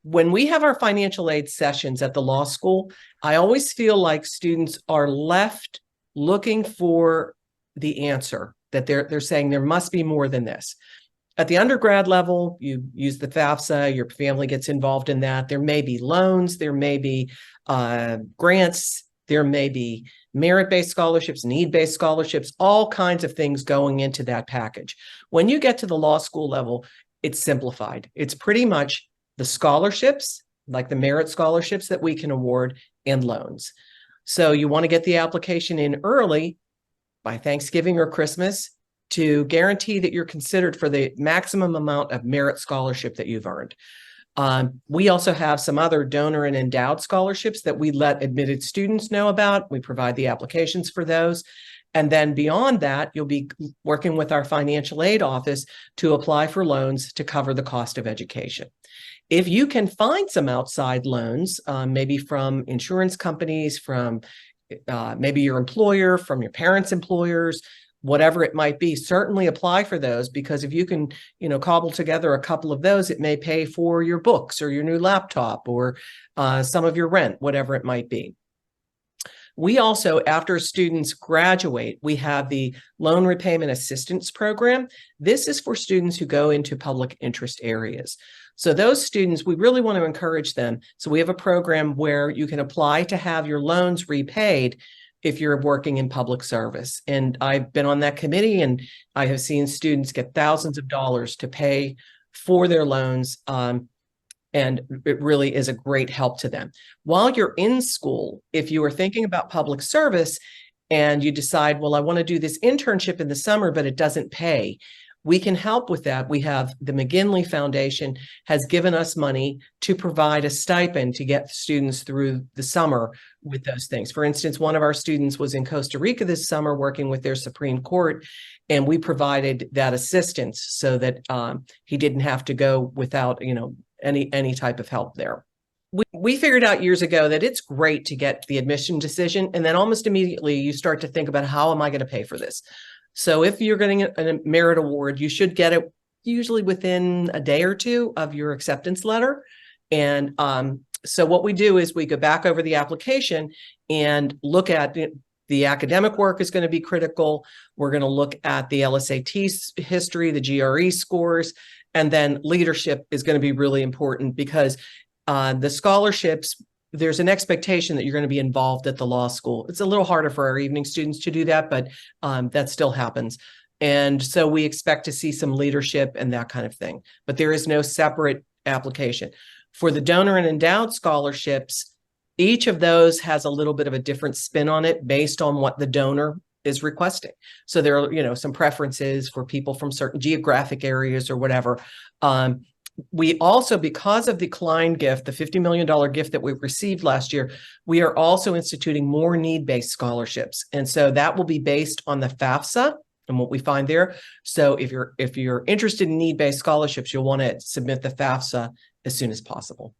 When we have our financial aid sessions at the law school, I always feel like students are left looking for the answer, that they're saying there must be more than this. At the undergrad level, you use the FAFSA, your family gets involved in that. There may be loans, there may be grants, there may be merit-based scholarships, need-based scholarships, all kinds of things going into that package. When you get to the law school level, it's simplified. It's pretty much the scholarships, like the merit scholarships that we can award, and loans. So you want to get the application in early by Thanksgiving or Christmas to guarantee that you're considered for the maximum amount of merit scholarship that you've earned. We also have some other donor and endowed scholarships that we let admitted students know about. We provide the applications for those. And then beyond that, you'll be working with our financial aid office to apply for loans to cover the cost of education. If you can find some outside loans, maybe from insurance companies, from maybe your employer, from your parents' employers, whatever it might be, certainly apply for those, because if you can, cobble together a couple of those, it may pay for your books or your new laptop or some of your rent, whatever it might be. We also, after students graduate, we have the Loan Repayment Assistance Program. This is for students who go into public interest areas. So those students, we really want to encourage them. So we have a program where you can apply to have your loans repaid if you're working in public service. And I've been on that committee, and I have seen students get thousands of dollars to pay for their loans. And it really is a great help to them. While you're in school, if you are thinking about public service and you decide, well, I want to do this internship in the summer, but it doesn't pay, we can help with that. We have the McGinley Foundation has given us money to provide a stipend to get students through the summer with those things. For instance, one of our students was in Costa Rica this summer working with their Supreme Court, and we provided that assistance so that he didn't have to go without, any type of help there. We figured out years ago that it's great to get the admission decision, and then almost immediately you start to think about, how am I going to pay for this? So if you're getting a merit award, you should get it usually within a day or two of your acceptance letter. And so what we do is we go back over the application and look at it. The academic work is going to be critical. We're going to look at the LSAT history, the GRE scores, and then leadership is going to be really important, because the scholarships, there's an expectation that you're going to be involved at the law school. It's a little harder for our evening students to do that, but that still happens. And so we expect to see some leadership and that kind of thing, but there is no separate application. For the donor and endowed scholarships, each of those has a little bit of a different spin on it based on what the donor is requesting. So there are, some preferences for people from certain geographic areas or whatever. We also, because of the Kline gift, the $50 million gift that we received last year, we are also instituting more need-based scholarships. And so that will be based on the FAFSA and what we find there. So if you're interested in need-based scholarships, you'll want to submit the FAFSA as soon as possible.